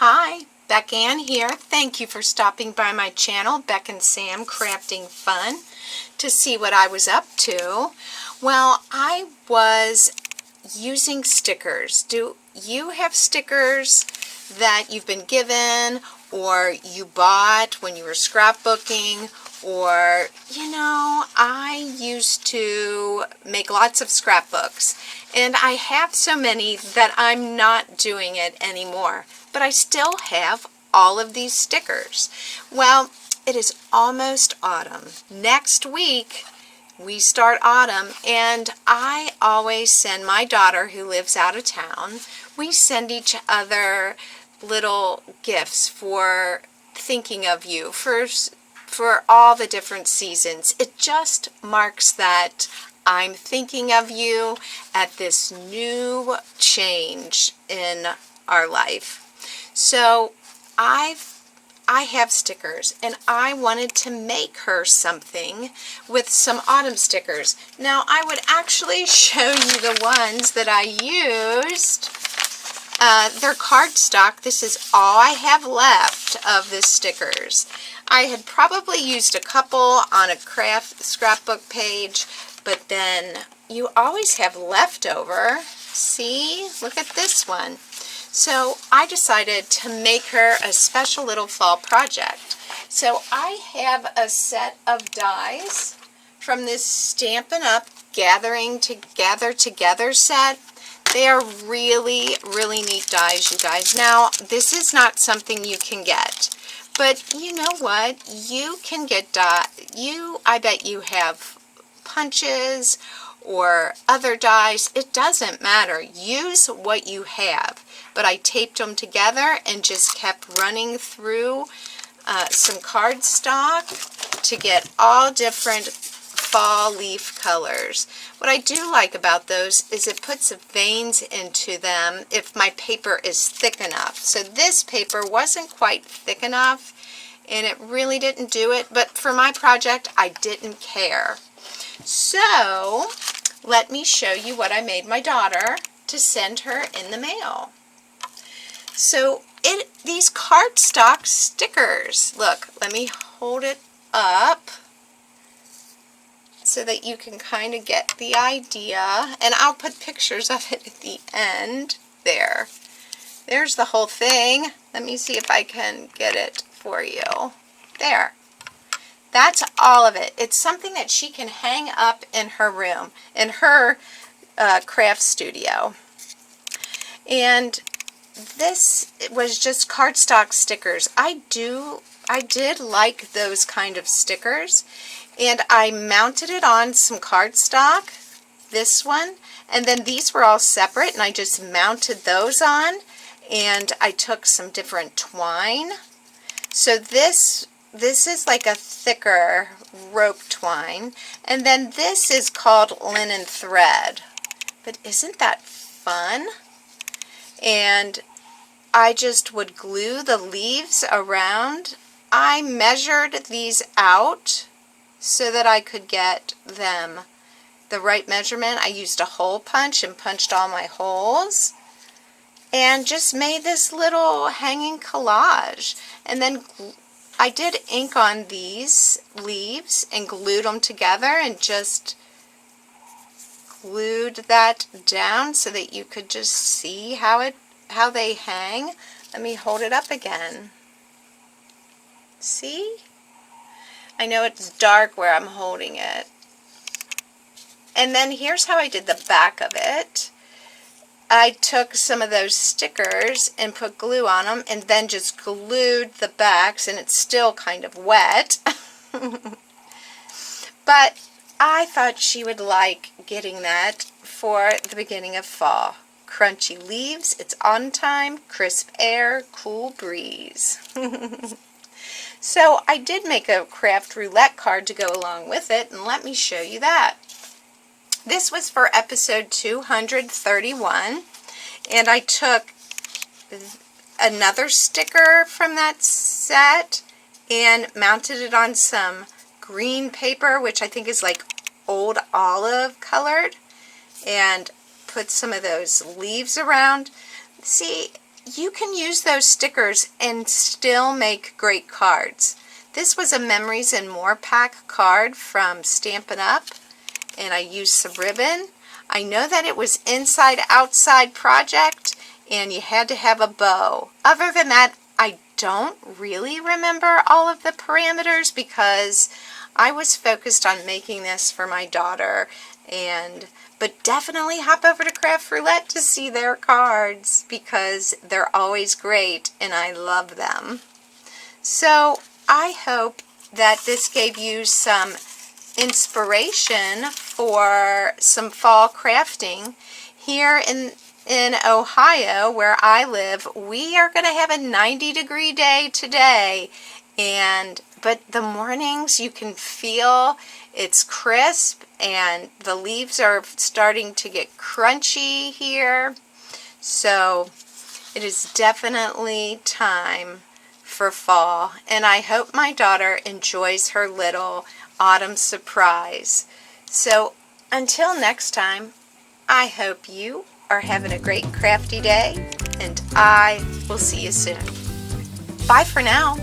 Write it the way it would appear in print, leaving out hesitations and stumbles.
Hi, Beck Ann here. Thank you for stopping by my channel, Beck and Sam Crafting Fun, to see what I was up to. Well, I was using stickers. Do you have stickers that you've been given or you bought when you were scrapbooking? Or, I used to make lots of scrapbooks, and I have so many that I'm not doing it anymore, but I still have all of these stickers. Well, it is almost autumn. Next week, we start autumn, and I always send my daughter, who lives out of town, we send each other little gifts for thinking of you, for all the different seasons. It just marks that I'm thinking of you at this new change in our life. So I have stickers, and I wanted to make her something with some autumn stickers. Now, I would actually show you the ones that I used. They're cardstock. This is all I have left of the stickers. I had probably used a couple on a craft scrapbook page, but then you always have leftover. See? Look at this one. So I decided to make her a special little fall project. So I have a set of dies from this Stampin' Up! Gather Together set. They are really, really neat dies, you guys. Now, this is not something you can get. But you know what? You can get I bet you have punches or other dies. It doesn't matter. Use what you have. But I taped them together and just kept running through some cardstock to get all different fall leaf colors. What I do like about those is it puts veins into them if my paper is thick enough. So this paper wasn't quite thick enough, and it really didn't do it, but for my project I didn't care. So let me show you what I made my daughter to send her in the mail. So these cardstock stickers, look, let me hold it up so that you can kind of get the idea, and I'll put pictures of it at the end there. There's the whole thing. Let me see if I can get it for you. There. That's all of it. It's something that she can hang up in her room, in her craft studio. And this was just cardstock stickers. I did like those kind of stickers, and I mounted it on some cardstock, this one, and then these were all separate, and I just mounted those on, and I took some different twine. So this is like a thicker rope twine, and then this is called linen thread. But isn't that fun? And I just would glue the leaves around. I measured these out so that I could get them the right measurement. I used a hole punch and punched all my holes and just made this little hanging collage. And then I did ink on these leaves and glued them together and just glued that down so that you could just see how they hang. Let me hold it up again. See? I know it's dark where I'm holding it. And then here's how I did the back of it. I took some of those stickers and put glue on them and then just glued the backs, and it's still kind of wet. But I thought she would like getting that for the beginning of fall. Crunchy leaves, it's on time, crisp air, cool breeze. So I did make a Craft Roulette card to go along with it, and let me show you that. This was for episode 231, and I took another sticker from that set and mounted it on some green paper, which I think is like old olive colored, and put some of those leaves around. See, you can use those stickers and still make great cards. This was a Memories and More pack card from Stampin' Up! And I used some ribbon. I know that it was inside outside project and you had to have a bow. Other than that, I don't really remember all of the parameters because I was focused on making this for my daughter. But definitely hop over to Craft Roulette to see their cards because they're always great and I love them. So I hope that this gave you some inspiration for some fall crafting. Here in Ohio, where I live, we are going to have a 90-degree day today, but the mornings you can feel it's crisp and the leaves are starting to get crunchy here. So it is definitely time for fall, and I hope my daughter enjoys her little autumn surprise. So until next time, I hope you are having a great crafty day, and I will see you soon. Bye for now.